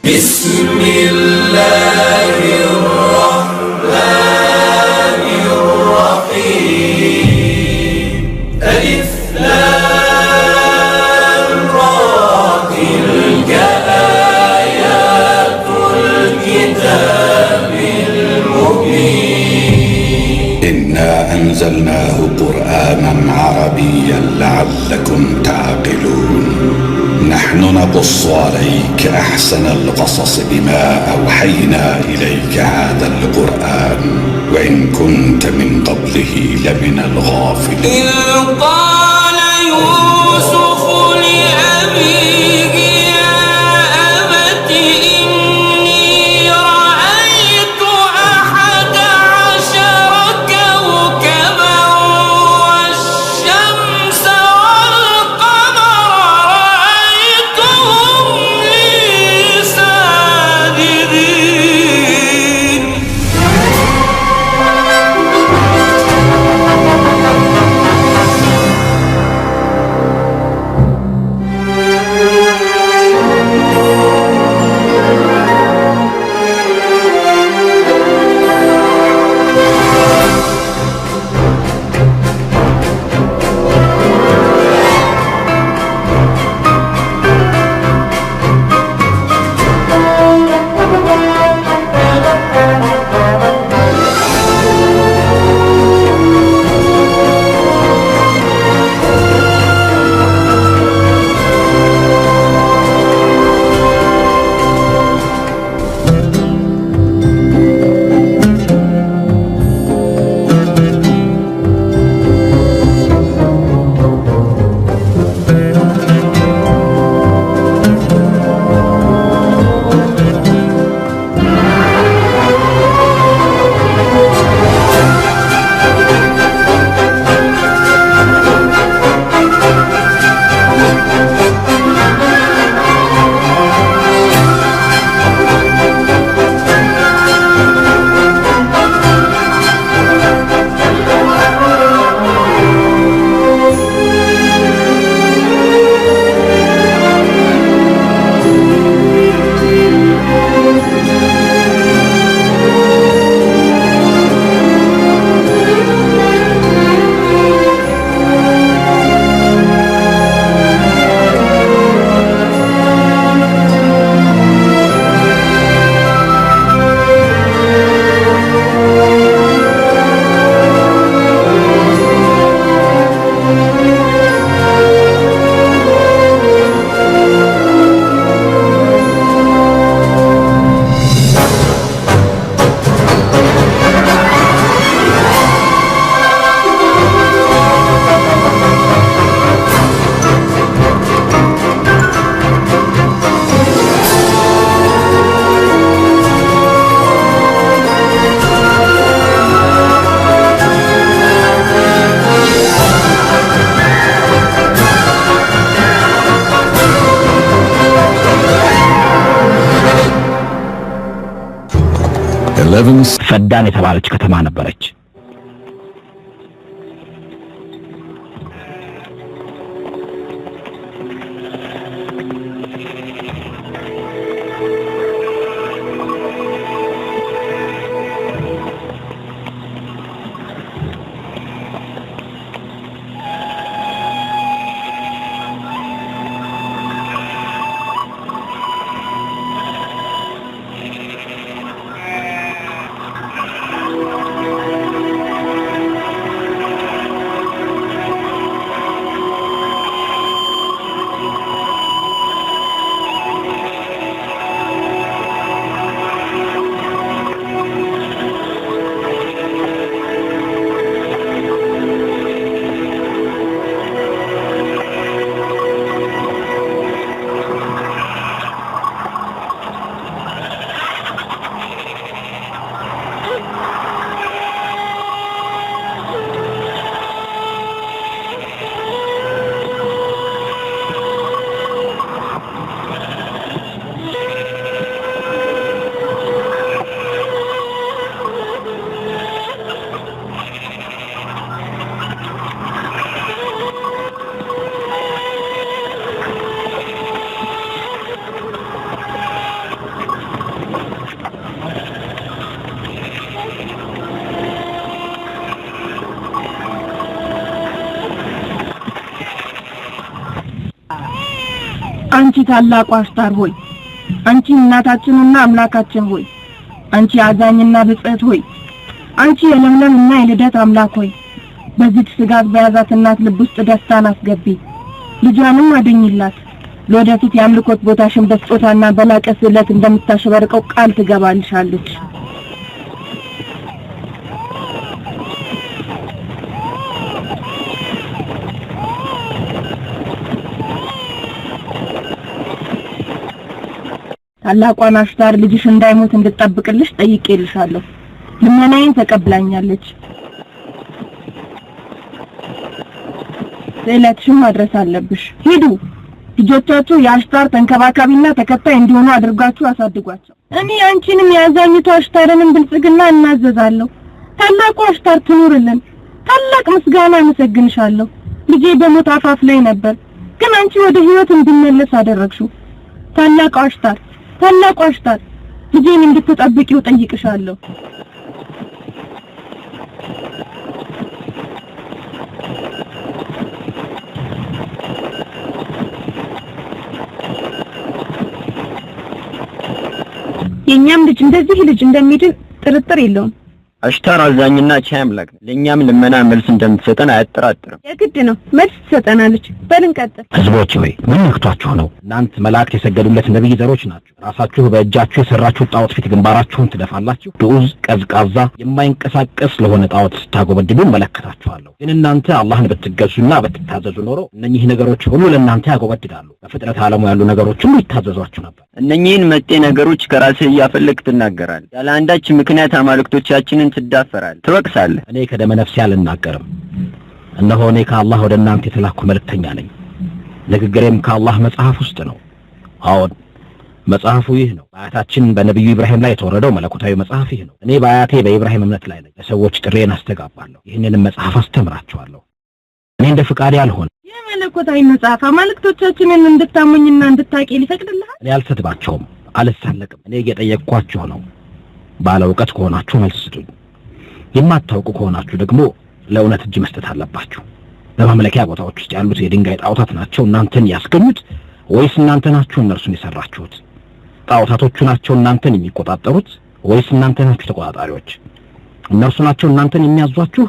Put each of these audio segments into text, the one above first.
بسم الله الرحمن الرحيم ألف لام را تلك آيات الكتاب المبين إنا أنزلناه قرآنا عربيا لعلكم تعقلون نحن نقص عليك أحسن القصص بما أوحينا إليك هذا القرآن وإن كنت من قبله لمن الغافلين إذ قال يوسف لأبيه يا أبت إني رأيت 11 كوكبا والشمس ፈዳን የተባለች ከተማ ነበረች። አንቺ ታላቁ አሽታር ሆይ አንቺ እናታችንና አምላካችን ሆይ አንቺ አዛኝና ብጽዕት ሆይ አንቺ የለምለምና የልደት አምላክ ሆይ በዚህ ስጋት በያዛት እናት ልብ ውስጥ ደስታን አስገቢ ልጇንም አድኝላት ለወደፊት ያምልኮት ቦታሽን በስጦታና በላቀ ስዕለት እንደምታሸበርቀው ቃል ትገባልሻለች ታላቋን አሽታር ልጅሽ እንዳይሞት እንድትጠብቅልሽ ጠይቄልሻለሁ ልመናዬን ተቀብላኛለች ስዕለትሽን ማድረስ አለብሽ ሂዱ ልጆቻችሁ የአሽታር ተንከባካቢና ተከታይ እንዲሆኑ አድርጋችሁ አሳድጓቸው እኔ አንቺንም ያዛኝቱ አሽታርንም ብልጽግና እናዘዛለሁ ታላቁ አሽታር ትኑርልን ታላቅ ምስጋና አመሰግንሻለሁ ልጄ በሞት አፋፍ ላይ ነበር ግን አንቺ ወደ ህይወት እንድመለስ አደረግሽው ታላቁ አሽታር ልጄን እንድትጠብቂው ጠይቅሻለሁ የኛም ልጅ እንደዚህ ልጅ እንደሚድን ጥርጥር የለውም አሽታር አዛኝና ቻይ አምላክ ለኛም ልመና መልስ እንደምትሰጠን አያጠራጥርም የግድ ነው መልስ ትሰጠናለች በልንቀጥል ህዝቦች ሆይ ምን ነክቷችሁ ነው እናንተ መላእክት የሰገዱለት ነብይ ዘሮች ናችሁ ራሳችሁ በእጃችሁ የሰራችሁት ጣዖት ፊት ግንባራችሁን ትደፋላችሁ ዱዝ ቀዝቃዛ የማይንቀሳቀስ ለሆነ ጣዖት ታጎበድዱ መለከታችኋለሁ ግን እናንተ አላህን በትገዙና በትታዘዙ ኖሮ እነኚህ ነገሮች ሁሉ ለእናንተ ያጎበድዳሉ በፍጥረት ዓለሙ ያሉ ነገሮች ሁሉ ይታዘዟችሁ ነበር እነኚህን መጤ ነገሮች ከራስህ ያፈለክ ትናገራለህ ያለ አንዳች ምክንያት አማልክቶቻችንን ትዳፈራለህ ትወቅሳለህ እኔ ከደመ ነፍሴ አልናገርም እነሆ እኔ ከአላህ ወደ እናንተ የተላኩ መልእክተኛ ነኝ ንግግሬም ከአላህ መጽሐፍ ውስጥ ነው አዎን መጽሐፉ ይህ ነው በአያታችን በነብዩ ኢብራሂም ላይ የተወረደው መለኮታዊ መጽሐፍ ይህ ነው እኔ በአያቴ በኢብራሂም እምነት ላይ ነኝ ለሰዎች ጥሬን አስተጋባለሁ ይህንንም መጽሐፍ አስተምራቸዋለሁ እኔ እንደ ፍቃዴ አልሆነ የመለኮታዊ መጽሐፍ አማልክቶቻችንን እንድታመኝና እንድታቂ ሊፈቅድልህ እኔ አልሰድባቸውም አልሳለቅም እኔ እየጠየቅኳችሁ ነው ባለ ዕውቀት ከሆናችሁ መልስ ስጡኝ የማታውቁ ከሆናችሁ ደግሞ ለእውነት እጅ መስጠት አለባችሁ በማምለኪያ ቦታዎች ውስጥ ያሉት የድንጋይ ጣዖታት ናቸው እናንተን ያስገኙት ወይስ እናንተ ናችሁ እነርሱን የሰራችሁት ጣዖታቶቹ ናቸው እናንተን የሚቆጣጠሩት ወይስ እናንተ ናችሁ ተቆጣጣሪዎች እነርሱ ናቸው እናንተን የሚያዟችሁ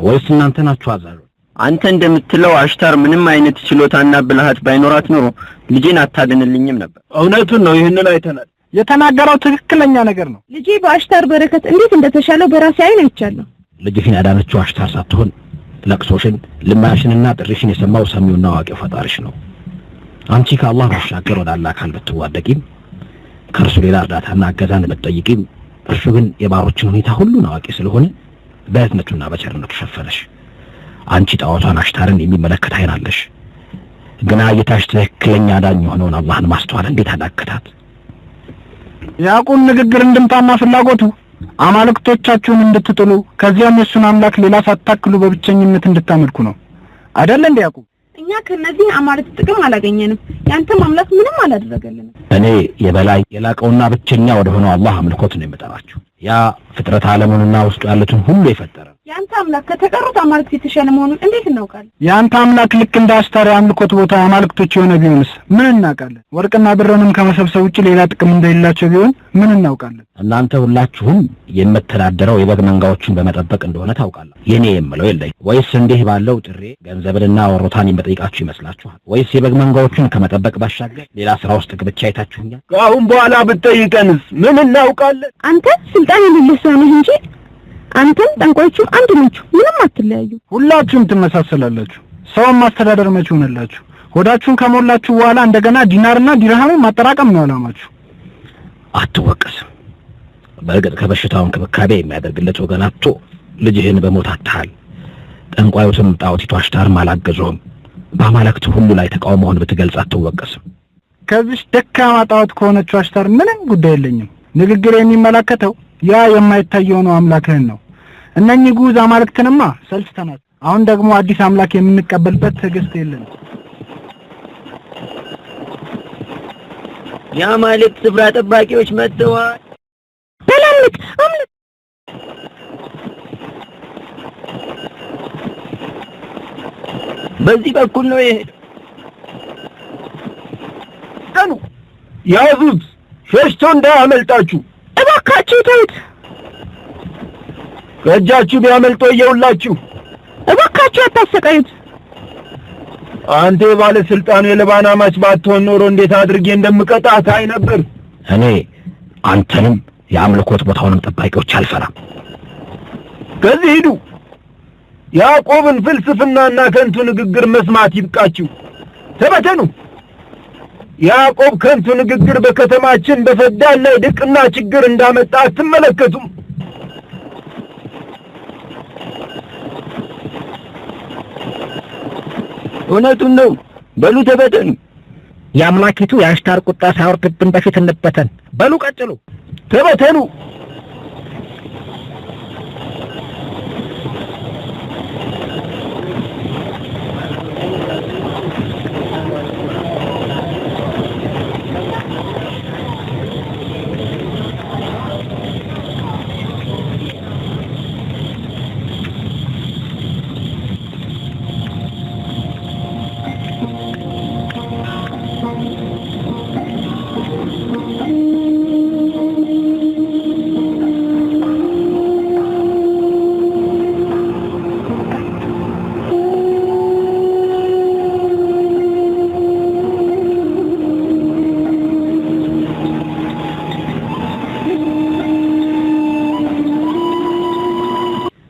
ወይስ እናንተ ናችሁ አዛዦች አንተ እንደምትለው አሽታር ምንም አይነት ችሎታና ብልሃት ባይኖራት ኖሮ ልጄን አታድንልኝም ነበር እውነቱን ነው ይሄንን አይተናል የተናገረው ትክክለኛ ነገር ነው ልጄ በአሽታር በረከት እንዴት እንደተሻለው በራሴ አይን አይቻለሁ ልጅሽን ያዳነችው አሽታር ሳትሆን ለቅሶሽን ልማሽንና ጥሪሽን የሰማው ሰሚውና አዋቂው ፈጣሪሽ ነው አንቺ ከአላህ ባሻገር ወደ አላህ አካል ብትዋደቂም ከእርሱ ሌላ እርዳታና እገዛን ብትጠይቂም እርሱ ግን የባሮችን ሁኔታ ሁሉ አዋቂ ስለሆነ በእዝነቱና በቸርነቱ ሸፈነሽ አንቺ ጣዖቷን አሽታርን የሚመለከት አይን አለሽ ግና እይታሽ ትክክለኛ ዳኝ የሆነውን አላህን ማስተዋል እንዴት አዳከታት ያዕቆብ ንግግር እንድምታና ፍላጎቱ አማልክቶቻችሁን እንድትጥሉ ከዚያም የሱን አምላክ ሌላ ሳታክሉ በብቸኝነት እንድታመልኩ ነው አይደል እንዴ ያዕቆብ እኛ ከነዚህ አማልክት ጥቅም አላገኘንም ያንተም አምላክ ምንም አላደረገልንም እኔ የበላይ የላቀውና ብቸኛ ወደ ሆነው አላህ አምልኮት ነው የምጠራችሁ ያ ፍጥረት ዓለሙንና ውስጡ ያሉትን ሁሉ የፈጠረ ያንተ አምላክ ከተቀሩት አማልክት የተሻለ መሆኑን እንዴት እናውቃለን ያንተ አምላክ ልክ እንደ አሽታር አምልኮት ቦታ አማልክቶች የሆነ ቢሆንስ ምን እናውቃለን ወርቅና ብርንም ከመሰብሰብ ውጪ ሌላ ጥቅም እንደሌላቸው ቢሆን ምን እናውቃለን እናንተ ሁላችሁም የምትተዳደረው የበግ መንጋዎችን በመጠበቅ እንደሆነ ታውቃላችሁ የኔ የምለው የለኝ ወይስ እንዲህ ባለው ጥሬ ገንዘብንና ወሮታን የምጠይቃችሁ ይመስላችኋል ወይስ የበግ መንጋዎችን ከመጠበቅ ባሻገር ሌላ ስራ ውስጥ ግብቻ አይታችሁኛል ከአሁን በኋላ ብትጠይቀንስ ምን እናውቃለን አንተ ስልጣን የሌለህ ሰው ነህ እንጂ አንተም ጠንቋዮቹም አንድ ናችሁ ምንም አትለያዩ ሁላችሁም ትመሳሰላላችሁ ሰውን ማስተዳደር መቼ ሆነላችሁ ሆዳችሁን ከሞላችሁ በኋላ እንደገና ዲናርና ዲርሃምን ማጠራቀም ነው አላማችሁ አትወቀስም በእርግጥ ከበሽታው እንክብካቤ የሚያደርግለት ወገን አጥቶ ልጅህን በሞት አጥተሃል ጠንቋዮቹም ጣዖቲቱ አሽታርም አላገዙህም በአማልክት ሁሉ ላይ ተቃውሞህን ብትገልጽ አትወቀስም ከዚህ ደካማ ጣዖት ከሆነችው አሽታር ምንም ጉዳይ የለኝም ንግግር የሚመለከተው ያ የማይታየው ነው አምላክህን ነው እነኚህ ጉዝ አማልክትንማ ሰልችተናል አሁን ደግሞ አዲስ አምላክ የምንቀበልበት ትዕግስት የለንም የአማልክት ስፍራ ጠባቂዎች መጥተዋል በላምት አምልክ በዚህ በኩል ነው የሄደው ያዙት፣ ሸሽቶ እንዳያመልጣችሁ። እባካችሁ ተውት። ከእጃችሁ ቢያመልጦ እየውላችሁ። እባካችሁ አታሰቃዩት። አንተ ባለስልጣኑ የልባና ማች ባትሆን ኖሮ እንዴት አድርጌ እንደምቀጣህ ታይ ነበር። እኔ አንተንም የአምልኮት ቦታውንም ጠባቂዎች አልፈራም። ከዚህ ሂዱ። ያዕቆብን ፍልስፍናና ከንቱ ንግግር መስማት ይብቃችሁ። ተበተኑ። ያዕቆብ ከንቱ ንግግር በከተማችን በፈዳን ላይ ድቅና ችግር እንዳመጣ አትመለከቱም? እውነቱን ነው። በሉ ተበተኑ። የአምላኪቱ የአሽታር ቁጣ ሳይወርድብን በፊት እንበተን። በሉ ቀጥሉ። ተበተኑ።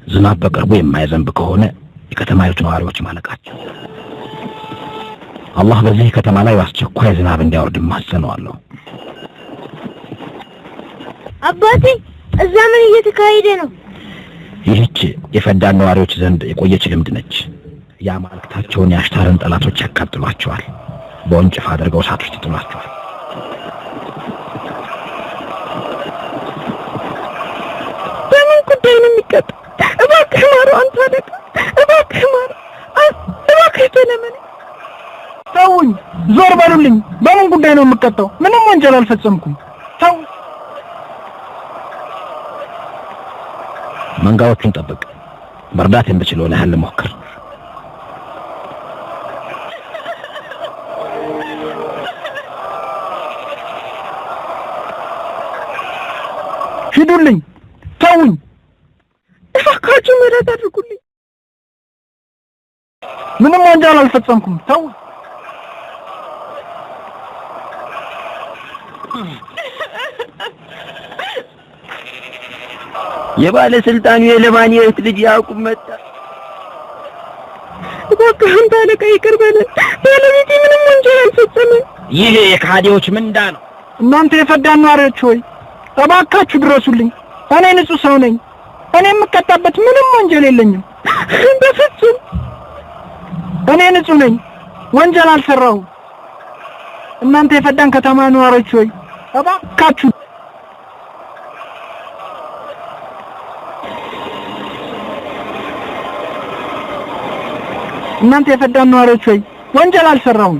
ዝናብ በቅርቡ የማይዘንብ ከሆነ የከተማይቱ ነዋሪዎች ማለቃቸው። አላህ በዚህ ከተማ ላይ አስቸኳይ ዝናብ እንዲያወርድ ማጸነዋለሁ። አባቴ እዛ ምን እየተካሄደ ነው? ይህች የፈዳን ነዋሪዎች ዘንድ የቆየች ልምድ ነች። የአማልክታቸውን የአሽታርን ጠላቶች ያቃጥሏቸዋል፣ በወንጭፍ አድርገው እሳት ውስጥ ይጥሏቸዋል። በምን ጉዳይ ነው የሚቀጣው? እባክህ ማረው አንተ አለቃ፣ እባክህ ማረው፣ እባክህ ተለመን። ተውኝ፣ ዞር በሉልኝ። በምን ጉዳይ ነው የምቀጣው? ምንም ወንጀል አልፈጸምኩም። ተው። መንጋዎቹን ጠብቅ። መርዳት የምችለውን ያህል ልሞክር። ሂዱልኝ፣ ተውኝ። እባካችሁ ምህረት አድርጉልኝ። ምንም ወንጀል አልፈጸምኩም። ተው። የባለስልጣኑ የለባኒ እህት ልጅ ያዕቆብ መጣ። እባክህ አንተ አለቃ ይቅር በለን። ባለቤቴ ምንም ወንጀል አልፈጸመም። ይሄ የካዲዎች ምንዳ ነው። እናንተ የፈዳን ነዋሪዎች ሆይ እባካችሁ ድረሱልኝ። እኔ ንጹህ ሰው ነኝ። እኔ የምቀጣበት ምንም ወንጀል የለኝም። በፍጹም እኔ ንጹህ ነኝ፣ ወንጀል አልሰራሁም። እናንተ የፈዳን ከተማ ነዋሪዎች ሆይ እባካችሁ እናንተ የፈዳን ነዋሪዎች ሆይ ወንጀል አልሰራሁም።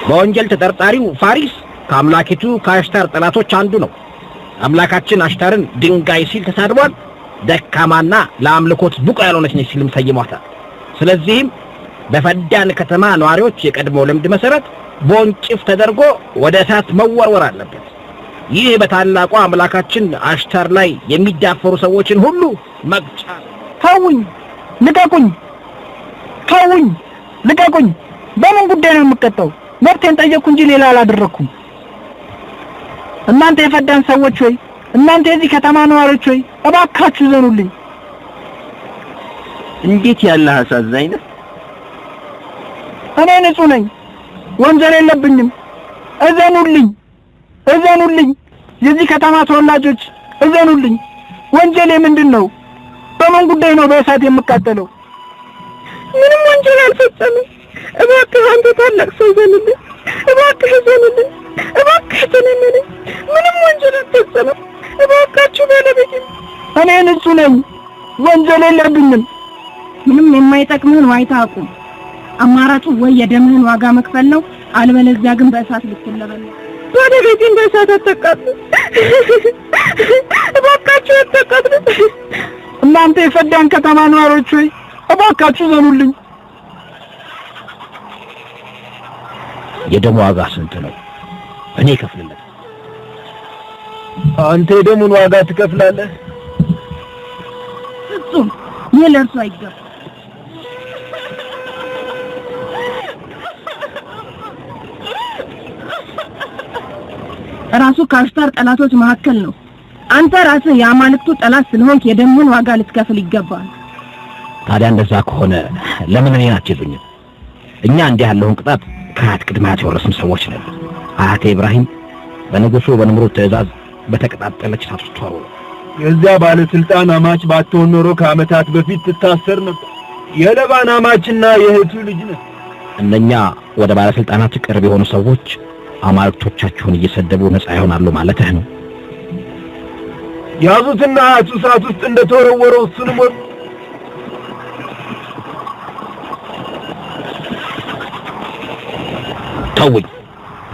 በወንጀል ተጠርጣሪው ፋሪስ ከአምላኪቱ ከአሽታር ጠላቶች አንዱ ነው። አምላካችን አሽታርን ድንጋይ ሲል ተሳድቧል። ደካማና ለአምልኮት ብቁ ያልሆነች ነች ሲልም ሰይሟታል። ስለዚህም በፈዳን ከተማ ነዋሪዎች የቀድሞ ልምድ መሰረት በወንጭፍ ተደርጎ ወደ እሳት መወርወር አለበት። ይህ በታላቁ አምላካችን አሽታር ላይ የሚዳፈሩ ሰዎችን ሁሉ መቅጫ። ተውኝ፣ ልቀቁኝ፣ ተውኝ፣ ልቀቁኝ። በምን ጉዳይ ነው የምቀጣው? መብቴን ጠየቅኩ እንጂ ሌላ አላደረኩም። እናንተ የፈዳን ሰዎች ሆይ፣ እናንተ የዚህ ከተማ ነዋሪዎች ሆይ እባካችሁ ዘኑልኝ። እንዴት ያለ አሳዛኝ ነው። እኔ ንጹህ ነኝ፣ ወንጀል የለብኝም። እዘኑልኝ፣ እዘኑልኝ። የዚህ ከተማ ተወላጆች እዘኑልኝ። ወንጀሌ ምንድነው? በምን ጉዳይ ነው በእሳት የምቃጠለው? ምንም ወንጀል አልፈጸምም። እባክህ አንተ ታላቅ ሰው ዘንልኝ፣ እባክህ ዘንልኝ፣ እባክህ ተለመነኝ። ምንም ወንጀል አልፈጸምም። እባካችሁ ባለቤቴ። እኔ ንጹህ ነኝ፣ ወንጀል የለብኝም። ምንም የማይጠቅምህን ዋይታ አቁም። አማራጩ ወይ የደምህን ዋጋ መክፈል ነው፣ አልበለዚያ ግን በእሳት ልትለበል። ባለቤቴን በእሳት አታቃጥሉ፣ እባካችሁ አታቃጥሉ። እናንተ የፈዳን ከተማ ነዋሪዎች ሆይ እባካችሁ ዘኑልኝ። የደም ዋጋ ስንት ነው? እኔ እከፍልለት። አንተ የደሙን ዋጋ ትከፍላለህ? ፍጹም ይህ ለእርሱ አይገባም። ራሱ ከአሽታር ጠላቶች መካከል ነው። አንተ ራስህ የአማልክቱ ጠላት ስለሆንክ የደሙን ዋጋ ልትከፍል ይገባል። ታዲያ እንደዛ ከሆነ ለምን እኔን አትይዙኝም? እኛ እንዲህ ያለውን ቅጣት ከአያት ቅድመ አያት የወረስን ሰዎች ነን። አያቴ ኢብራሂም በንጉሱ በንምሩድ ትእዛዝ በተቀጣጠለች እሳት ውስጥ ተወረወሩ። የዚያ ባለስልጣን አማች ባትሆን ኖሮ ከዓመታት በፊት ትታሰር ነበር። የለባን አማችና የእህቱ ልጅ ነህ። እነኛ ወደ ባለስልጣናት ቅርብ የሆኑ ሰዎች አማልክቶቻቸውን እየሰደቡ ነፃ ይሆናሉ ማለትህ ነው? ያዙትና አያቱ እሳት ውስጥ እንደተወረወረው እሱንም ተውኝ፣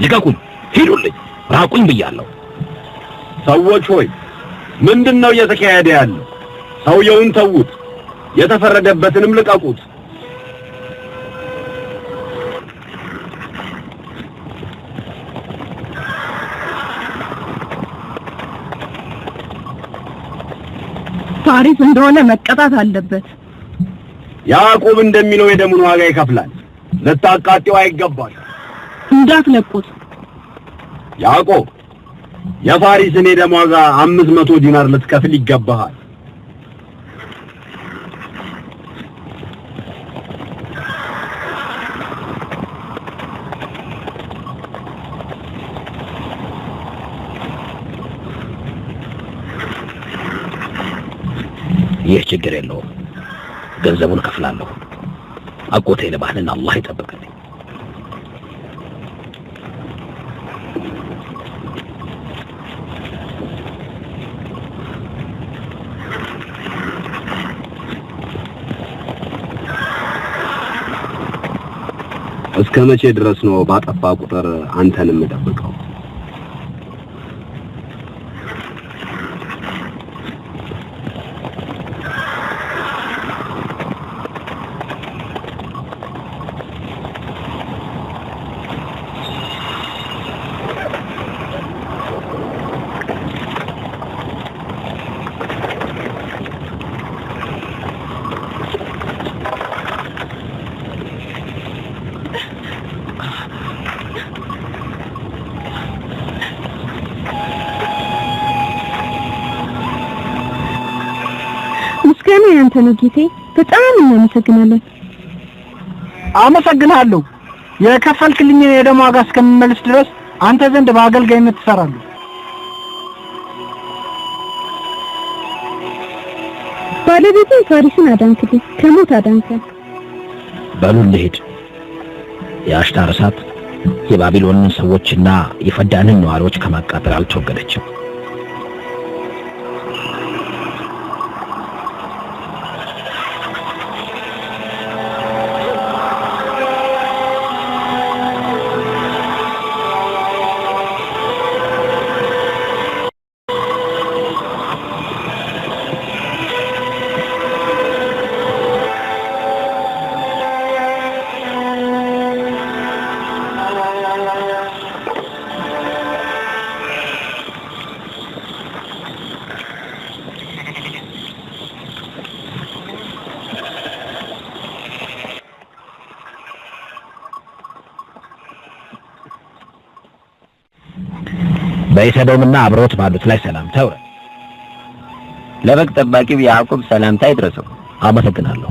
ልቀቁኝ፣ ሂዱልኝ፣ ራቁኝ ብያለሁ። ሰዎች ሆይ ምንድነው እየተካሄደ ያለው? ሰውየውን ተዉት፣ የተፈረደበትንም ልቀቁት። ፋሪስ እንደሆነ መቀጣት አለበት። ያዕቆብ እንደሚለው የደሙን ዋጋ ይከፍላል። ልታቃጥው አይገባል። እንዳትለቁት። ያዕቆብ የፋሪስን የደም ዋጋ 500 ዲናር ልትከፍል ይገባሃል። ይህ ችግር የለውም፣ ገንዘቡን እከፍላለሁ። አጎቴ ለባህልን አላህ ይጠብቅልኝ። እስከ መቼ ድረስ ነው ባጠፋ ቁጥር አንተን የምጠብቀው? ምስጋና ያንተ ነው ጌቴ፣ በጣም እናመሰግናለን። አመሰግናለሁ። የከፈልክልኝ የደም ዋጋ እስከምመልስ ድረስ አንተ ዘንድ በአገልጋይነት ትሰራለህ። ባለቤቱን ፋሪስን አዳንክልኝ፣ ከሞት አዳንከን። በሉ እንሂድ። የአሽታር እሳት የባቢሎንን ሰዎችና የፈዳንን ነዋሪዎች ከማቃጠል አልተወገደችም። በኢሰዶምና አብሮት ባሉት ላይ ሰላምታ ይውረድ። ለበግ ጠባቂው ያዕቆብ ሰላምታ ይድረሰው። አመሰግናለሁ።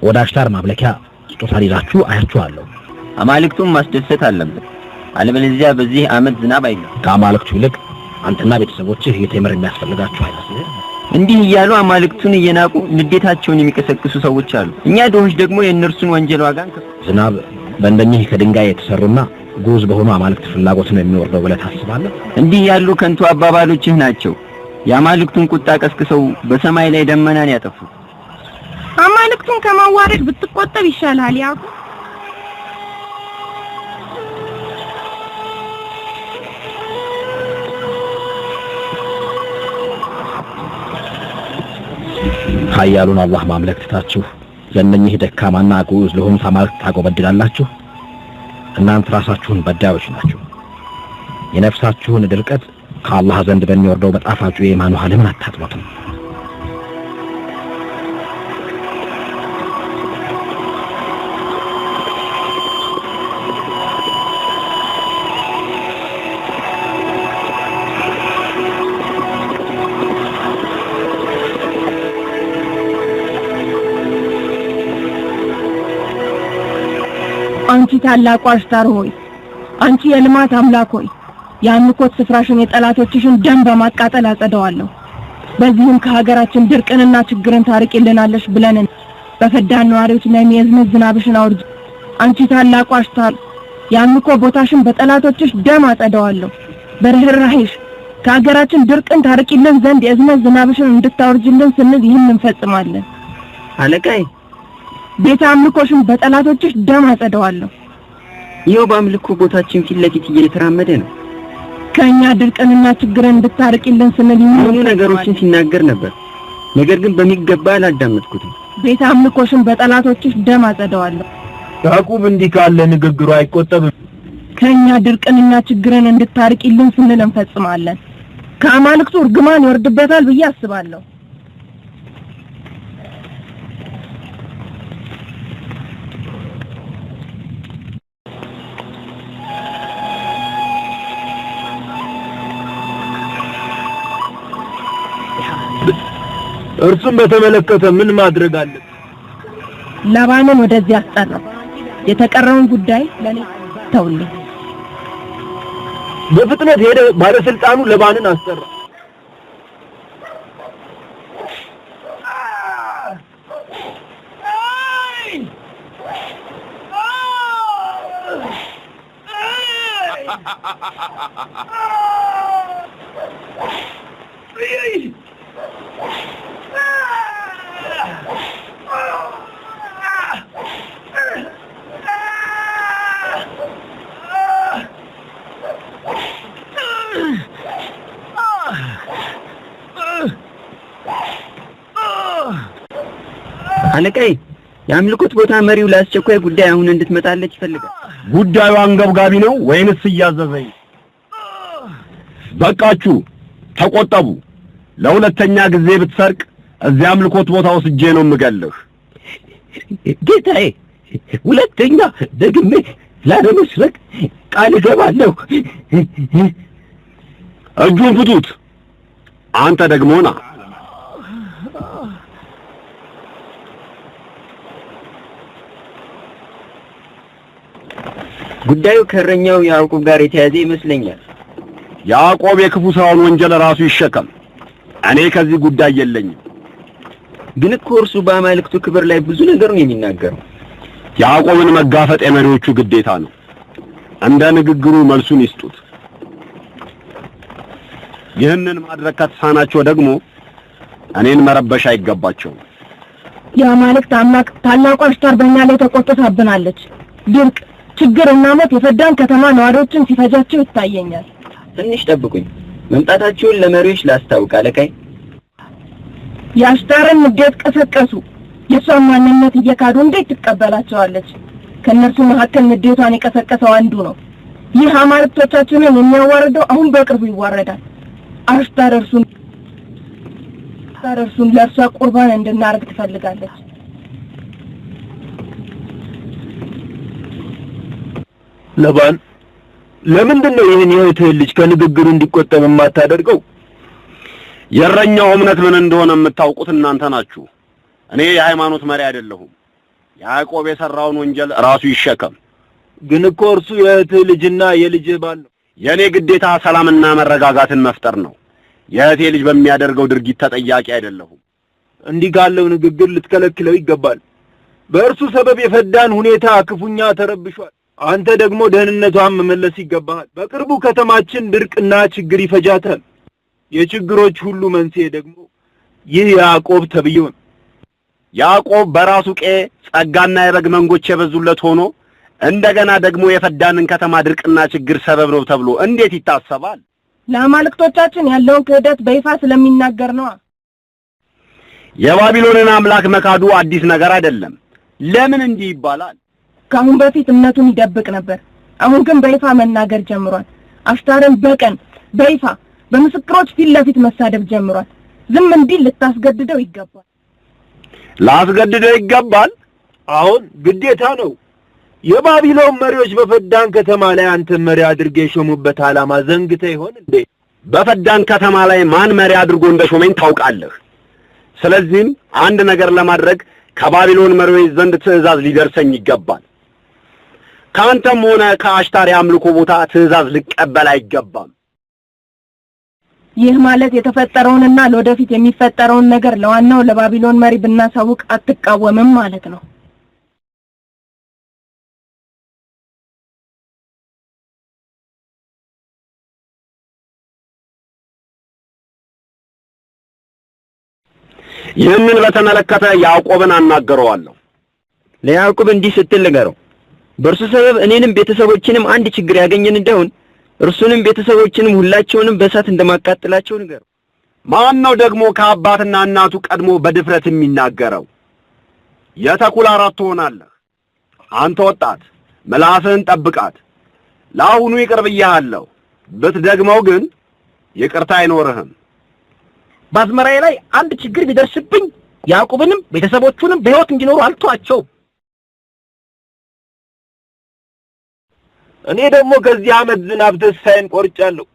ወደ አሽታር ማምለኪያ ስጦታ ይዛችሁ አያችኋለሁ። አማልክቱን ማስደሰት አለበት፣ አለበለዚያ በዚህ ዓመት ዝናብ አይገኝም። ከአማልክቱ ይልቅ አንተና ቤተሰቦችህ የቴምር የሚያስፈልጋችሁ አይመስልህ? እንዲህ እያሉ አማልክቱን እየናቁ ንዴታቸውን የሚቀሰቅሱ ሰዎች አሉ። እኛ ድሆች ደግሞ የእነርሱን ወንጀል ዋጋ ዝናብ በእንደኚህ ከድንጋይ የተሰሩና ጉዝ በሆኑ አማልክት ፍላጎት ነው የሚወርደው ብለህ ታስባለህ? እንዲህ ያሉ ከንቱ አባባሎችህ ናቸው የአማልክቱን ቁጣ ቀስቅሰው በሰማይ ላይ ደመናን ያጠፉ። አማልክቱን ከማዋረድ ብትቆጠብ ይሻላል ያዕቆብ። ኃያሉን አላህ ማምለክ ትታችሁ ለእነኚህ ደካማና ጉዝ ለሆኑት አማልክት ታጎበድላላችሁ? እናንተ ራሳችሁን በዳዮች ናችሁ። የነፍሳችሁን ድርቀት ከአላህ ዘንድ በሚወርደው በጣፋጩ የኢማን ውሃ ለምን አታጥኑትም? አንቺ ታላቁ አሽታር ሆይ፣ አንቺ የልማት አምላክ ሆይ፣ የአምልኮት ስፍራሽን የጠላቶችሽን ደም በማቃጠል አጸደዋለሁ። በዚህም ከሀገራችን ድርቅንና ችግርን ታርቂልናለሽ ብለን በፈዳን ነዋሪዎች ላይ የዝናብ ዝናብሽን አውርጂ። አንቺ ታላቁ አሽታር የአምልኮ ቦታሽን በጠላቶችሽ ደም አጸደዋለሁ። በርህራሄሽ ከሀገራችን ድርቅን ታርቂልን ዘንድ የዝናብ ዝናብሽን እንድታወርጂልን ስንል ይህን እንፈጽማለን። አለቃዬ ቤተ አምልኮሽን በጠላቶችሽ ደም አጸደዋለሁ። ይኸው በአምልኮ ቦታችን ፊት ለፊት እየተራመደ ነው። ከኛ ድርቅንና ችግርን እንድታርቂልን ስንል ብዙ ነገሮችን ሲናገር ነበር፣ ነገር ግን በሚገባ አላዳመጥኩትም። ቤተ አምልኮሽን በጠላቶችሽ ደም አጸደዋለሁ። ያዕቆብ እንዲህ ካለ ንግግሩ አይቆጠብም። ከኛ ድርቅንና ችግርን እንድታርቂልን ስንል እንፈጽማለን። ከአማልክቱ እርግማን ይወርድበታል ብዬ አስባለሁ። እርሱም በተመለከተ ምን ማድረግ አለ? ላባንን ወደዚህ አስጠራው። የተቀረውን ጉዳይ ለኔ ተውልኝ። በፍጥነት ሄደ ባለስልጣኑ ለባንን አስጠራ። አለቃዬ የአምልኮት ቦታ መሪው ለአስቸኳይ ጉዳይ አሁን እንድትመጣለች ይፈልጋል። ጉዳዩ አንገብጋቢ ነው ወይንስ እያዘዘኝ? በቃችሁ፣ ተቆጠቡ። ለሁለተኛ ጊዜ ብትሰርቅ እዚያ አምልኮት ቦታ ወስጄ ነው የምገልህ። ጌታዬ፣ ሁለተኛ ደግሜ ላለመስረቅ ቃል እገባለሁ። እጁን ፍቱት። አንተ ደግሞ ና። ጉዳዩ ከእረኛው ያዕቆብ ጋር የተያዘ ይመስለኛል። ያዕቆብ የክፉ ስራውን ወንጀል ራሱ ይሸከም። እኔ ከዚህ ጉዳይ የለኝም። ግን እኮ እርሱ በአማልክቱ ክብር ላይ ብዙ ነገር ነው የሚናገረው። ያዕቆብን መጋፈጥ የመሪዎቹ ግዴታ ነው። እንደ ንግግሩ መልሱን ይስጡት። ይህንን ማድረግ ከተሳናቸው ደግሞ እኔን መረበሽ አይገባቸውም። የአማልክት አምላክ ታላቁ አሽታር በእኛ ላይ ተቆጥታብናለች። ድርቅ፣ ችግርና ሞት የፈዳን ከተማ ነዋሪዎችን ሲፈጃቸው ይታየኛል። ትንሽ ጠብቁኝ፣ መምጣታቸውን ለመሪዎች ላስታውቅ። አለቃይ የአሽታርን ንዴት ቀሰቀሱ። የሷን ማንነት እየካዱ እንዴት ትቀበላቸዋለች? ከነርሱ መካከል ንዴቷን የቀሰቀሰው አንዱ ነው። ይህ አማልክቶቻችንን የሚያዋርደው አሁን በቅርቡ ይዋረዳል። አሽታር እርሱን ለእርሷ ቁርባን እንድናርግ ትፈልጋለች። ለባን ለምንድን ነው ይህን የእህትህን ልጅ ከንግግሩ እንዲቆጠብ የማታደርገው? የእረኛው እምነት ምን እንደሆነ የምታውቁት እናንተ ናችሁ። እኔ የሃይማኖት መሪ አይደለሁም። ያዕቆብ የሰራውን ወንጀል ራሱ ይሸከም። ግን እኮ እርሱ የእህትህ ልጅና የልጅህ ባል ነው። የኔ ግዴታ ሰላምና መረጋጋትን መፍጠር ነው። የእህቴ ልጅ በሚያደርገው ድርጊት ተጠያቂ አይደለሁም። እንዲህ ካለው ንግግር ልትከለክለው ይገባል። በእርሱ ሰበብ የፈዳን ሁኔታ ክፉኛ ተረብሿል። አንተ ደግሞ ደህንነቷን መመለስ ይገባሃል። በቅርቡ ከተማችን ድርቅና ችግር ይፈጃታል። የችግሮች ሁሉ መንስኤ ደግሞ ይህ ያዕቆብ ተብዬው ነው። ያዕቆብ በራሱ ቄ ጸጋና የበግ መንጎች የበዙለት ሆኖ እንደገና ደግሞ የፈዳንን ከተማ ድርቅና ችግር ሰበብ ነው ተብሎ እንዴት ይታሰባል? ለአማልክቶቻችን ያለውን ክህደት በይፋ ስለሚናገር ነው። የባቢሎንን አምላክ መካዱ አዲስ ነገር አይደለም። ለምን እንዲህ ይባላል? ከአሁን በፊት እምነቱን ይደብቅ ነበር። አሁን ግን በይፋ መናገር ጀምሯል። አሽታርን በቀን በይፋ በምስክሮች ፊት ለፊት መሳደብ ጀምሯል። ዝም እንዲል ልታስገድደው ይገባል። ላስገድደው ይገባል? አሁን ግዴታ ነው። የባቢሎን መሪዎች በፈዳን ከተማ ላይ አንተ መሪ አድርገህ የሾሙበት ዓላማ ዘንግተህ ይሆን እንዴ? በፈዳን ከተማ ላይ ማን መሪ አድርጎ እንደሾመኝ ታውቃለህ። ስለዚህም አንድ ነገር ለማድረግ ከባቢሎን መሪዎች ዘንድ ትዕዛዝ ሊደርሰኝ ይገባል። ካንተም ሆነ ከአሽታር የአምልኮ ቦታ ትዕዛዝ ልቀበል አይገባም። ይህ ማለት የተፈጠረውንና ለወደፊት የሚፈጠረውን ነገር ለዋናው ለባቢሎን መሪ ብናሳውቅ አትቃወምም ማለት ነው። ይህንን በተመለከተ ያዕቆብን አናገረዋለሁ። ለያዕቆብ እንዲህ ስትል ንገረው፣ በእርሱ ሰበብ እኔንም ቤተሰቦችንም አንድ ችግር ያገኘን እንደሆን እርሱንም ቤተሰቦችንም ሁላቸውንም በእሳት እንደማቃጥላቸው ንገረው። ማን ነው ደግሞ ከአባትና እናቱ ቀድሞ በድፍረት የሚናገረው? የተኩላ ራት ትሆናለህ። አንተ ወጣት ምላስህን ጠብቃት። ለአሁኑ ይቅር ብዬሃለሁ፣ ብትደግመው ግን ይቅርታ አይኖርህም። በአዝመራዬ ላይ አንድ ችግር ቢደርስብኝ ያዕቆብንም ቤተሰቦቹንም በሕይወት እንዲኖሩ አልተዋቸውም። እኔ ደግሞ ከዚህ ዓመት ዝናብ ተስፋዬን ቆርጫለሁ።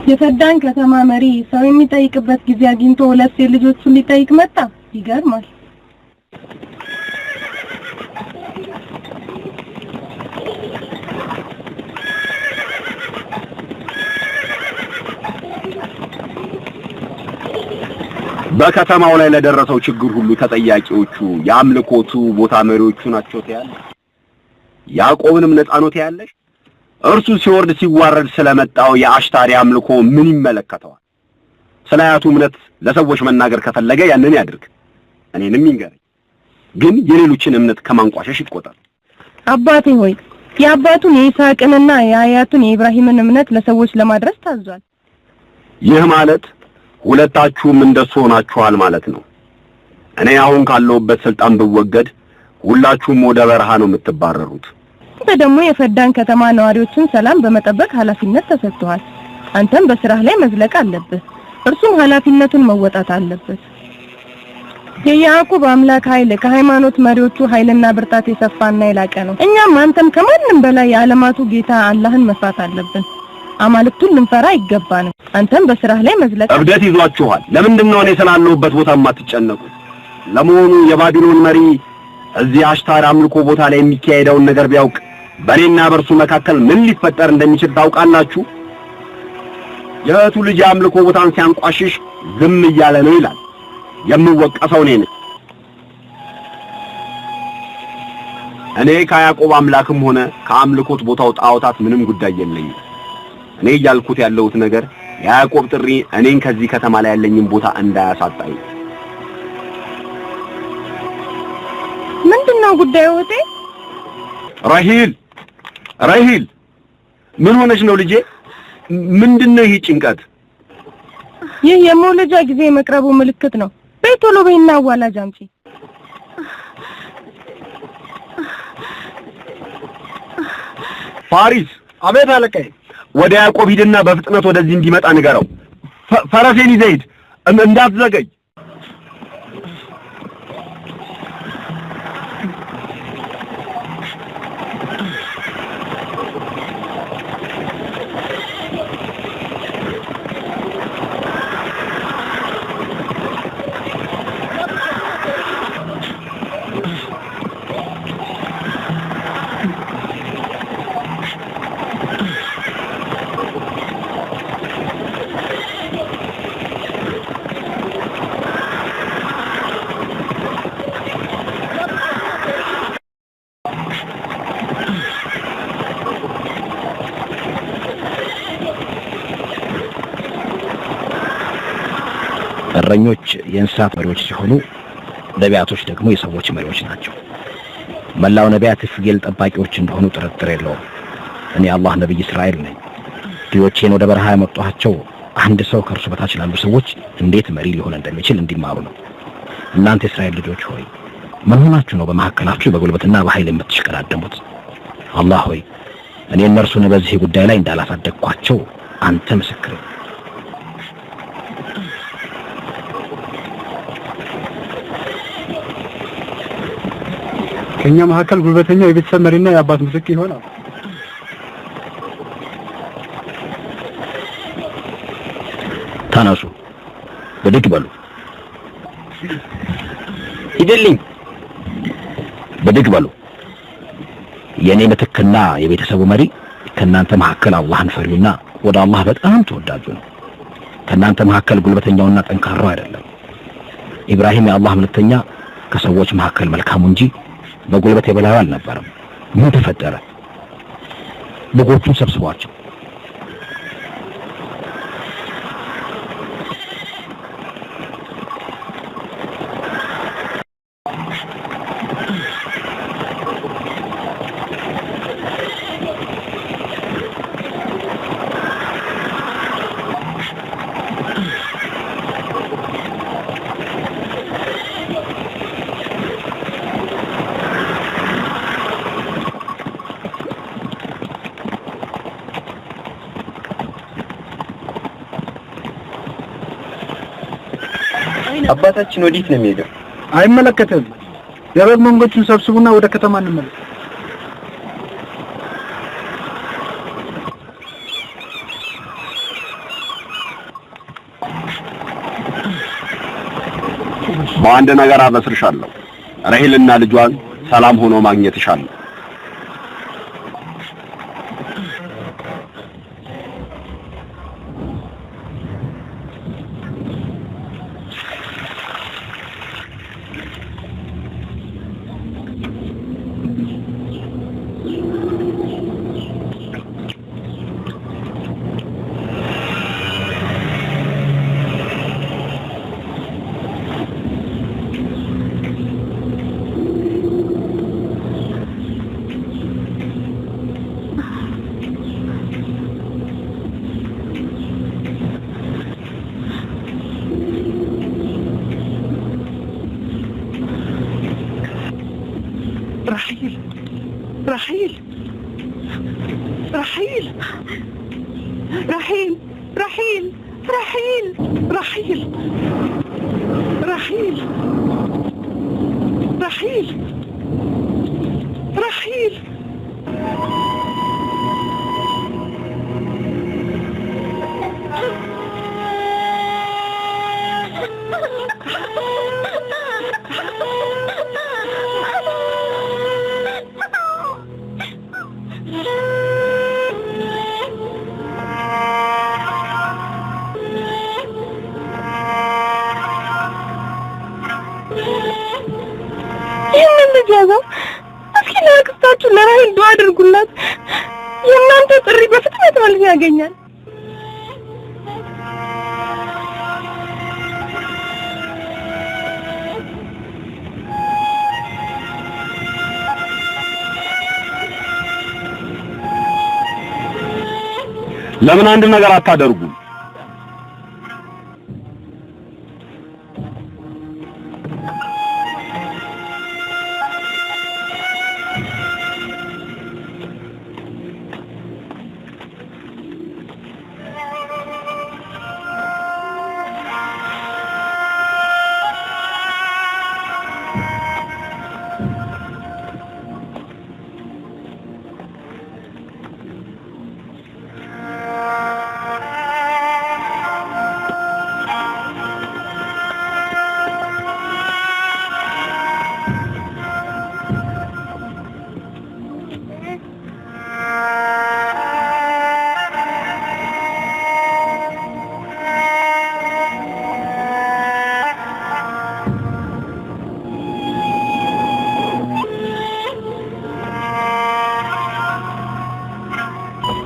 የፈዳን ከተማ መሪ ሰው የሚጠይቅበት ጊዜ አግኝቶ ሁለት ሴት ልጆቹን ሊጠይቅ መጣ። ይገርማል። በከተማው ላይ ለደረሰው ችግር ሁሉ ተጠያቂዎቹ የአምልኮቱ ቦታ መሪዎቹ ናቸው ትያለሽ? ያዕቆብንም ነፃ ነው ትያለሽ? እርሱ ሲወርድ ሲዋረድ ስለመጣው የአሽታሪ አምልኮ ምን ይመለከተዋል? ስለ አያቱ እምነት ለሰዎች መናገር ከፈለገ ያንን ያድርግ፣ እኔንም ይንገረኝ። ግን የሌሎችን እምነት ከማንቋሸሽ ይቆጠር። አባቴ ሆይ የአባቱን የይስሐቅንና የአያቱን የኢብራሂምን እምነት ለሰዎች ለማድረስ ታዟል። ይህ ማለት ሁለታችሁም እንደሱ ሆናችኋል ማለት ነው። እኔ አሁን ካለሁበት ስልጣን ብወገድ ሁላችሁም ወደ በረሃ ነው የምትባረሩት። አንተ ደግሞ የፈዳን ከተማ ነዋሪዎችን ሰላም በመጠበቅ ኃላፊነት ተሰጥቷል። አንተም በስራህ ላይ መዝለቅ አለብህ፣ እርሱም ኃላፊነቱን መወጣት አለበት። የያዕቆብ አምላክ ኃይል ከሃይማኖት መሪዎቹ ኃይልና ብርታት የሰፋና የላቀ ነው። እኛም አንተም ከማንም በላይ የዓለማቱ ጌታ አላህን መፍራት አለብን። አማልክቱን ልንፈራ ይገባናል። አንተም በስራህ ላይ መዝለቅ እብደት ይዟችኋል። ለምንድነው እኔ ስላለሁበት ቦታ የማትጨነቁት? ለመሆኑ የባቢሎን መሪ እዚህ አሽታር አምልኮ ቦታ ላይ የሚካሄደውን ነገር ቢያውቅ በእኔና በእርሱ መካከል ምን ሊፈጠር እንደሚችል ታውቃላችሁ? የእህቱ ልጅ የአምልኮ ቦታን ሲያንቋሽሽ ዝም እያለ ነው ይላል። የምወቀሰው እኔ ነኝ። እኔ ከያዕቆብ አምላክም ሆነ ከአምልኮት ቦታው ጣዖታት ምንም ጉዳይ የለኝም። እኔ እያልኩት ያለሁት ነገር የያዕቆብ ጥሪ እኔን ከዚህ ከተማ ላይ ያለኝን ቦታ እንዳያሳጣኝ። ምንድነው ጉዳዩ? ወጤ ራሂል ምን ሆነሽ ነው ልጄ? ምንድነው ይሄ ጭንቀት? ይህ የመውለጃ ጊዜ መቅረቡ ምልክት ነው። በቶሎ በይና አዋላጅ አምጪ። ፋሪስ። አቤት አለቃዬ። ወደ ያዕቆብ ሂድና በፍጥነት ወደዚህ እንዲመጣ ንገረው። ፈረሴን ይዘህ ሂድ፣ እንዳትዘገይ። እረኞች የእንስሳት መሪዎች ሲሆኑ ነቢያቶች ደግሞ የሰዎች መሪዎች ናቸው። መላው ነቢያት ፍየል ጠባቂዎች እንደሆኑ ጥርጥር የለውም። እኔ አላህ ነብይ እስራኤል ነኝ። ልጆቼን ወደ በረሃ ያመጣኋቸው አንድ ሰው ከእርሱ በታች ላሉ ሰዎች እንዴት መሪ ሊሆን እንደሚችል እንዲማሩ ነው። እናንተ የእስራኤል ልጆች ሆይ ምን ሆናችሁ ነው በመካከላችሁ በጉልበትና በኃይል የምትሽቀዳደሙት? አላህ ሆይ እኔ እነርሱን በዚህ ጉዳይ ላይ እንዳላሳደግኳቸው አንተ ምስክር። ከኛ መካከል ጉልበተኛው የቤተሰብ መሪና የአባት ምስክር ይሆናል። ተነሱ፣ ብድግ በሉ። ሂድልኝ፣ ብድግ በሉ። የኔ ምትክና የቤተሰቡ መሪ ከናንተ መካከል አላህን ፈሪውና ወደ አላህ በጣም ተወዳጁ ነው። ከናንተ መካከል ጉልበተኛውና ጠንካራው አይደለም። ኢብራሂም የአላህ መልእክተኛ ከሰዎች መካከል መልካሙ እንጂ በጉልበት የበላዩ አልነበረም። ምን ተፈጠረ? በጎቹን ሰብስቧቸው። አባታችን ወዴት ነው የሚሄደው? አይመለከተም። የበግ መንጎቹን ሰብስቡና ወደ ከተማ እንመለስ። በአንድ ነገር አበስርሻለሁ። ረሂልና ልጇን ሰላም ሆኖ ማግኘት ይሻላል። رحيل رحيل رحيل رحيل رحيل رحيل رحيل رحيل رحيل እስኪ ለአክስታችሁ ለራሂል ዱዓ አድርጉላት። የእናንተ ጥሪ በፍጥነት መልስ ያገኛል። ለምን አንድ ነገር አታደርጉም?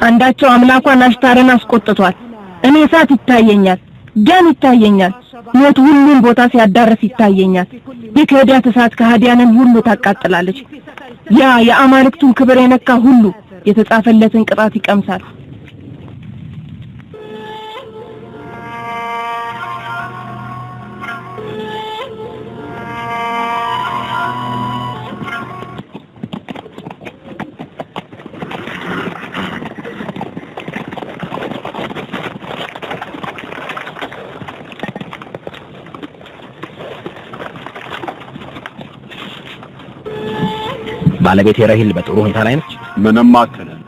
አንዳቸው አምላኳን አሽታርን አስቆጥቷል። እኔ እሳት ይታየኛል፣ ደም ይታየኛል። ሞት ሁሉም ቦታ ሲያዳርስ ይታየኛል። የክህደት እሳት ከሃዲያንን ሁሉ ታቃጥላለች። ያ የአማልክቱን ክብር የነካ ሁሉ የተጻፈለትን ቅጣት ይቀምሳል። ባለቤቴ ረሂል በጥሩ ሁኔታ ላይ ነች? ምንም አትልም።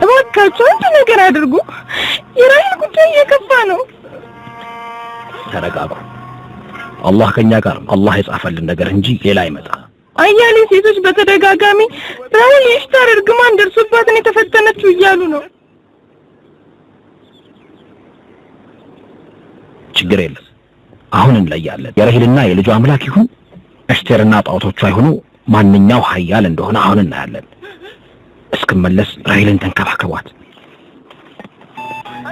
እባካችሁ አንድ ነገር አድርጉ። የራሂል ጉዳይ እየከፋ ነው። ተረጋጉ። አላህ ከኛ ጋር ነው። አላህ የጻፈልን ነገር እንጂ ሌላ አይመጣ። አያሌ ሴቶች በተደጋጋሚ ራሂል የኢሽታር እርግማን ደርሶባትን የተፈተነችው እያሉ ነው። ችግር የለም፣ አሁን እንለያለን። የረሂልና የልጇ አምላክ ይሁን ኢሽታርና ጣዖቶቿ ይሁኑ ማንኛው ኃያል እንደሆነ አሁን እናያለን። እስክመለስ ረሂልን ተንከባከቧት።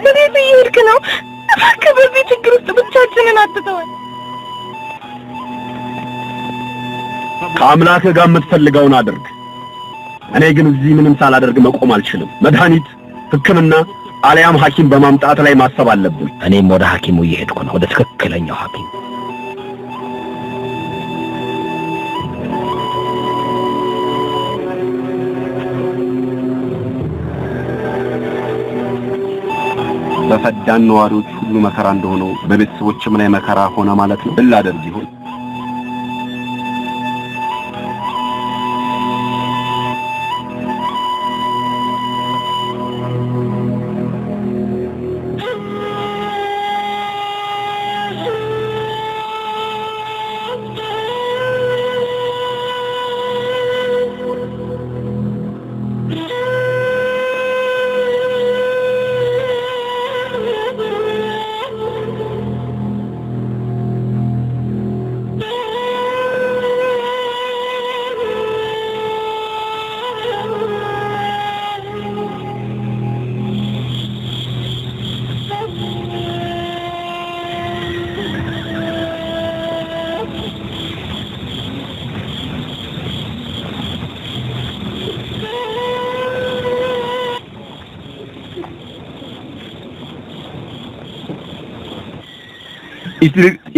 ወዴት እየሄድክ ነው? እባክህ በዚህ ችግር ውስጥ ብቻችንን አትተወን። ከአምላክህ ጋር የምትፈልገውን አድርግ። እኔ ግን እዚህ ምንም ሳላደርግ መቆም አልችልም። መድኃኒት፣ ሕክምና አልያም ሐኪም በማምጣት ላይ ማሰብ አለብን። እኔም ወደ ሐኪሙ እየሄድኩ ነው፣ ወደ ትክክለኛው ሐኪም። በፈዳን ነዋሪዎች ሁሉ መከራ እንደሆነው በቤተሰቦችም ላይ መከራ ሆነ ማለት ነው። ላደርግ ይሁን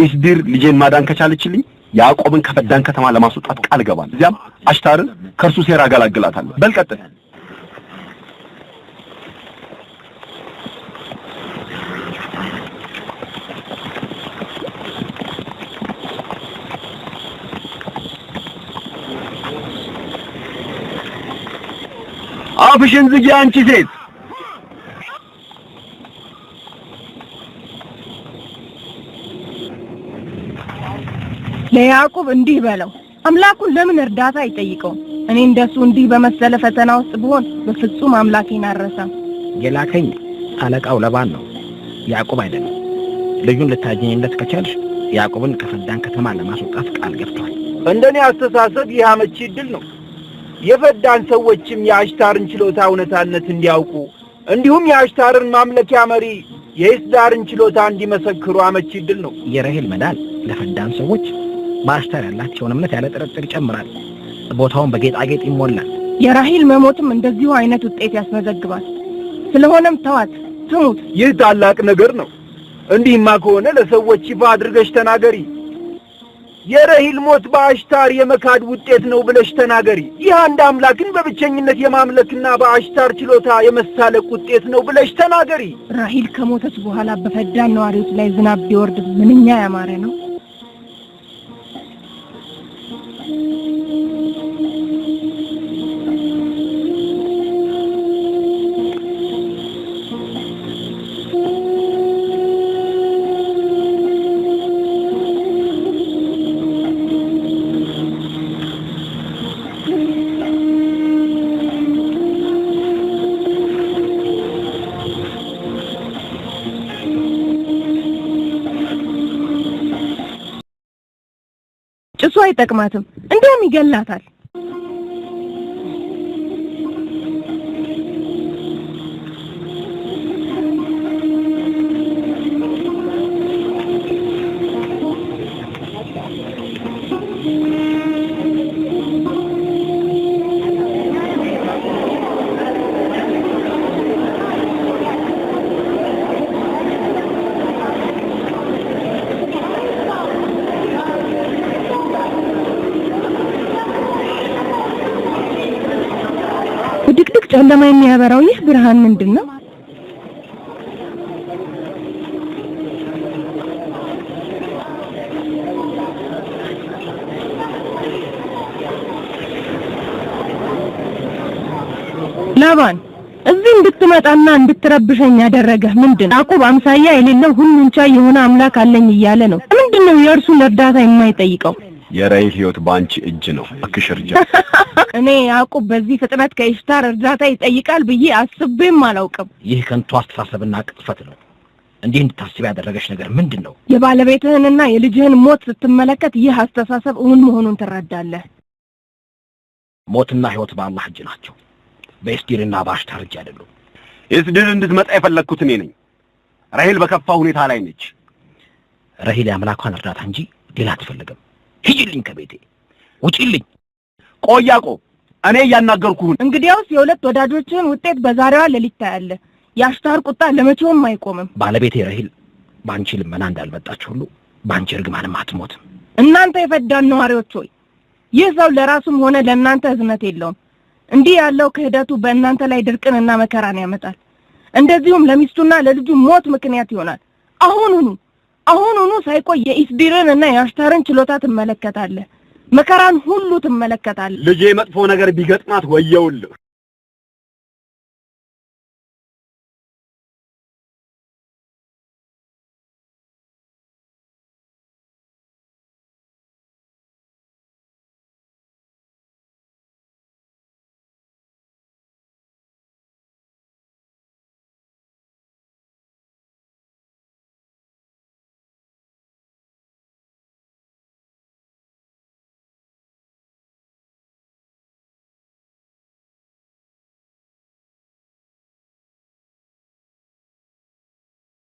ኢስዲር ልጄን ማዳን ከቻለችልኝ ያዕቆብን ከፈዳን ከተማ ለማስወጣት ቃል ገባል። እዚያም አሽታርን ከርሱ ሴራ አገላግላታለሁ። በል ቀጥል። አፍሽን ዝጊ አንቺ ሴት። ለያዕቆብ እንዲህ በለው፣ አምላኩን ለምን እርዳታ አይጠይቀው? እኔ እንደሱ እንዲህ በመሰለ ፈተና ውስጥ ብሆን በፍጹም አምላኬን አልረሳም። የላከኝ አለቃው ለባን ነው፣ ያዕቆብ አይደለም። ልጁን ልታገኝለት ከቻልሽ ያዕቆብን ከፈዳን ከተማ ለማስወጣት ቃል ገብቷል። እንደኔ አስተሳሰብ ይህ አመቺ ዕድል ነው። የፈዳን ሰዎችም የአሽታርን ችሎታ እውነታነት እንዲያውቁ እንዲሁም የአሽታርን ማምለኪያ መሪ የኢስዳርን ችሎታ እንዲመሰክሩ አመቺ ዕድል ነው። የረሂል መዳን ለፈዳን ሰዎች በአሽታር ያላቸውን እምነት ያለ ጥርጥር ይጨምራል። ቦታውን በጌጣጌጥ ይሞላል። የራሂል መሞትም እንደዚሁ አይነት ውጤት ያስመዘግባል። ስለሆነም ተዋት፣ ትሙት። ይህ ታላቅ ነገር ነው። እንዲህማ ከሆነ ለሰዎች ይፋ አድርገሽ ተናገሪ። የረሂል ሞት በአሽታር የመካድ ውጤት ነው ብለሽ ተናገሪ። ይህ አንድ አምላክን በብቸኝነት የማምለክና በአሽታር ችሎታ የመሳለቅ ውጤት ነው ብለሽ ተናገሪ። ራሂል ከሞተች በኋላ በፈዳን ነዋሪዎች ላይ ዝናብ ቢወርድ ምንኛ ያማረ ነው። አይጠቅማትም፣ እንደውም ይገላታል። ድቅድቅ ጨለማ የሚያበራው ይህ ብርሃን ምንድነው? ላባን እዚህ እንድትመጣና እንድትረብሸኝ ያደረገህ ምንድነው? ያዕቆብ አምሳያ የሌለው ሁሉን ቻይ የሆነ አምላክ አለኝ እያለ ነው። ምንድነው የእርሱን እርዳታ የማይጠይቀው? የራሔል ሕይወት ባንቺ እጅ ነው። እባክሽ እርጃ። እኔ ያዕቆብ በዚህ ፍጥነት ከኢሽታር እርዳታ ይጠይቃል ብዬ አስቤም አላውቅም። ይህ ከንቱ አስተሳሰብና ቅጥፈት ነው። እንዲህ እንድታስብ ያደረገሽ ነገር ምንድነው? የባለቤትህንና የልጅህን ሞት ስትመለከት ይህ አስተሳሰብ እውን መሆኑን ትረዳለህ። ሞትና ሕይወት በአላህ እጅ ናቸው። በኢስዲርና በአሽታር እጅ አይደሉም። ኢስዲር እንድትመጣ የፈለግኩት እኔ ነኝ። ራሔል በከፋ ሁኔታ ላይ ነች። ራሔል የአምላኳን እርዳታ እንጂ ሌላ አትፈልግም። ሂጂልኝ፣ ከቤቴ ውጪልኝ። ቆይ ያዕቆብ፣ እኔ እያናገርኩህ። እንግዲያውስ የሁለት ወዳጆችህን ውጤት በዛሬዋ ሌሊት ታያለህ። የአሽታር ቁጣ ለመቼውም አይቆምም። ባለቤቴ ራሔል ባንቺ ልመና እንዳልመጣች ሁሉ ባንቺ እርግማንም አትሞትም። እናንተ የፈዳን ነዋሪዎች ሆይ፣ ይህ ሰው ለራሱም ሆነ ለእናንተ እዝነት የለውም። እንዲህ ያለው ክህደቱ በእናንተ ላይ ድርቅንና መከራን ያመጣል። እንደዚሁም ለሚስቱና ለልጁ ሞት ምክንያት ይሆናል። አሁኑኑ ሳይቆይ የኢስዲርን እና የአሽታርን ችሎታ ትመለከታለህ። መከራን ሁሉ ትመለከታለህ። ልጄ መጥፎ ነገር ቢገጥማት ወየውልህ።